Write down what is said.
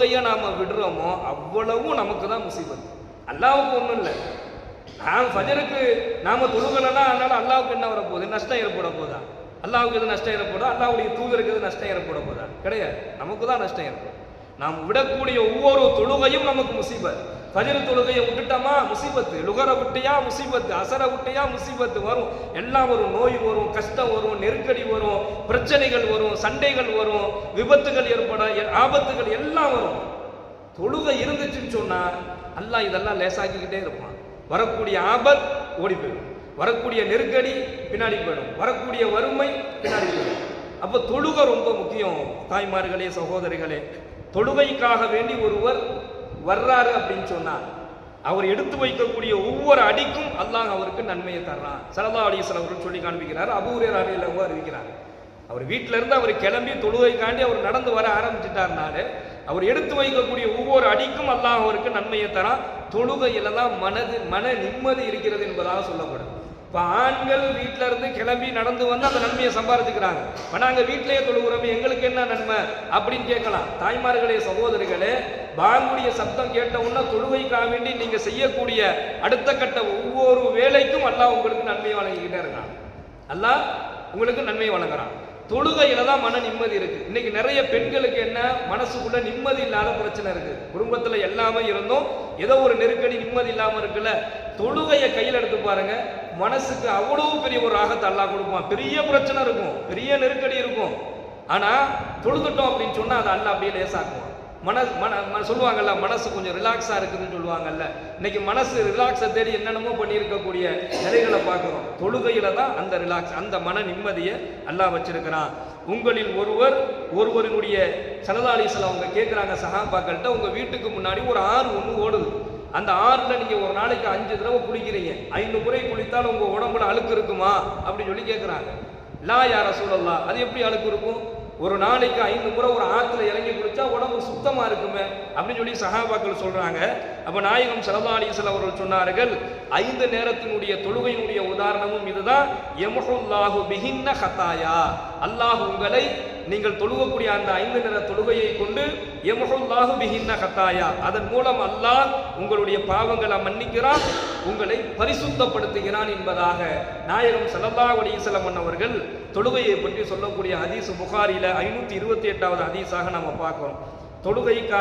தொழுகையை நாம விடுறோமோ அவ்வளவும் நமக்கு தான் முசீபத். அல்லாவுக்கு ஒன்றும் இல்லை. நான் ஃபஜருக்கு நாம தொழுகலன்னா அதனால அல்லாவுக்கு என்ன வரப்போகுது? நஷ்டம் ஏற்பட போதா? அல்லாவுக்கு எது நஷ்டம் ஏற்படும்? அல்லாவுடைய தூதருக்கு எது நஷ்டம் ஏற்பட போதா? கிடையாது, நமக்கு தான் நஷ்டம் ஏற்படும். நாம் விடக்கூடிய ஒவ்வொரு தொழுகையும் நமக்கு முசீபத். ஃபஜர் தொழுகையை விட்டுட்டோமா முசீபத்து, லுகரை விட்டியா முசீபத்து, அசரை விட்டியா முசீபத்து வரும். எல்லாம் வரும், நோய் வரும், கஷ்டம் வரும், நெருக்கடி வரும், பிரச்சனைகள் வரும், சண்டைகள் வரும், விபத்துகள் ஏற்பட, ஆபத்துகள் எல்லாம் வரும். தொழுகை இருந்துச்சுன்னு சொன்னா அல்லாஹ் இதெல்லாம் லேசாக்கிக்கிட்டே இருப்பான். வரக்கூடிய ஆபத் ஓடி போயிடும், வரக்கூடிய நெருக்கடி பின்னாடி போயிடும், வரக்கூடிய வறுமை பின்னாடி போயிடும். அப்போ தொழுகை ரொம்ப முக்கியம். தாய்மார்களே, சகோதரிகளே, தொழுகைக்காக வேண்டி ஒருவர் வர்றாரு அப்படின்னு சொன்னா அவர் எடுத்து வைக்கக்கூடிய ஒவ்வொரு அடிக்கும் அல்லாஹ் அவருக்கு நன்மையை தர்றான். ஸல்லல்லாஹு அலைஹி வஸல்லம் அவர்கள் சொல்லி காண்பிக்கிறார். அபூ ஹுரைரா ரலியல்லாஹு அன்ஹு அறிவிக்கிறார். அவர் வீட்டில இருந்து அவர் கிளம்பி தொழுகைக்காண்டி அவர் நடந்து வர ஆரம்பிச்சிட்டாருனாலே அவர் எடுத்து வைக்கக்கூடிய ஒவ்வொரு அடிக்கும் அல்லாஹ் அவருக்கு நன்மையை தரான். தொழுகையில தான் மன நிம்மதி இருக்கிறது என்பதாக சொல்லப்படும். இப்போ ஆண்கள் வீட்டில இருந்து கிளம்பி நடந்து வந்து அந்த நன்மையை சம்பாதிக்கிறாங்க. நாங்கள் வீட்டிலேயே தொழுகிறோமே, எங்களுக்கு என்ன நன்மை அப்படின்னு கேட்கலாம். தாய்மார்களே, சகோதரிகளே, பாங்குடைய சப்தம் கேட்ட உடனே தொழுகைக்காக வேண்டி நீங்க செய்யக்கூடிய அடுத்த கட்ட ஒவ்வொரு வேலைக்கும் அல்லாஹ் உங்களுக்கு நன்மையை வழங்கிக்கிட்டே இருக்கான். அல்லாஹ் உங்களுக்கு நன்மையை வழங்குறான். தொழுகையில தான் மன நிம்மதி இருக்கு. இன்னைக்கு நிறைய பெண்களுக்கு என்ன, மனசுக்குள்ள நிம்மதி இல்லாத பிரச்சனை இருக்கு. குடும்பத்துல எல்லாமே இருந்தும் ஏதோ ஒரு நெருக்கடி, நிம்மதி இல்லாம இருக்குல்ல. தொழுகையை கையில் எடுத்து பாருங்க, மனசுக்கு அவ்வளவு பெரிய ஒரு ராகத்தை அல்லாஹ் கொடுப்பான். பெரிய பிரச்சனை இருக்கும், பெரிய நெருக்கடி இருக்கும், ஆனா தொழுதுட்டோம் அப்படின்னு சொன்னா அதை அல்லாஹ் அப்படியே லேசாக்குவான். சொல்லுவாங்கல்ல, மனசு கொஞ்சம் ரிலாக்ஸா இருக்குதுன்னு சொல்லுவாங்கல்ல. இன்னைக்கு மனசு ரிலாக்ஸை தேடி என்னென்னமோ பண்ணி இருக்கக்கூடிய நிலைகளை பார்க்கிறோம். தொழுகையில தான் அந்த ரிலாக்ஸ், அந்த மன நிம்மதியை அல்லாஹ் வச்சிருக்கிறான். உங்களில் ஒருவரினுடைய ஸல்லல்லாஹு அலைஹி வஸல்லம் அவங்க கேட்குறாங்க சஹாபாக்கள்கிட்ட, உங்க வீட்டுக்கு முன்னாடி ஒரு ஆறு ஒன்று ஓடுது. அந்த ஆறுல நீங்க ஒரு நாளைக்கு 5 தடவை குளிக்கிறீங்க, 5 முறை குளித்தால் உங்க உடம்புல அழுக்கு இருக்குமா அப்படின்னு சொல்லி கேட்குறாங்க. லா யா ரசூலல்லாஹ், அது எப்படி அழுக்கு இருக்கும்? ஒரு நாளைக்கு 5 முறை ஒரு ஆற்றுல இறங்கி குளிச்சா உடம்பு சுத்தமா இருக்குமே அப்படின்னு சொல்லி சஹாபாக்கள் சொல்றாங்க. அப்ப நாயகம் ஸல்லல்லாஹு அலைஹி வஸல்லம் அவர்கள் சொன்னார்கள், 5 நேரத்தினுடைய தொழுகையினுடைய உதாரணமும் இதுதான். யம்ஹுல்லாஹு பிஹின்ன ஹதாயா, அல்லாஹ் உங்களை நீங்கள் தொழுகக்கூடிய அந்த 5 நேர தொழுகையை கொண்டு யம்ஹுல்லாஹு பிஹின்ன ஹதாயா, அதன் மூலம் அல்லாஹ் உங்களுடைய பாவங்களை மன்னிக்கிறான், உங்களை பரிசுத்தப்படுத்துகிறான் என்பதாக நாயகம் ஸல்லல்லாஹு அலைஹி வஸல்லம் அவர்கள் தொழுகையை பற்றி சொல்லக்கூடிய ஹதீஸ் புகாரில 528வது ஹதீஸாக நாம பார்க்கிறோம். தொழுகைக்காக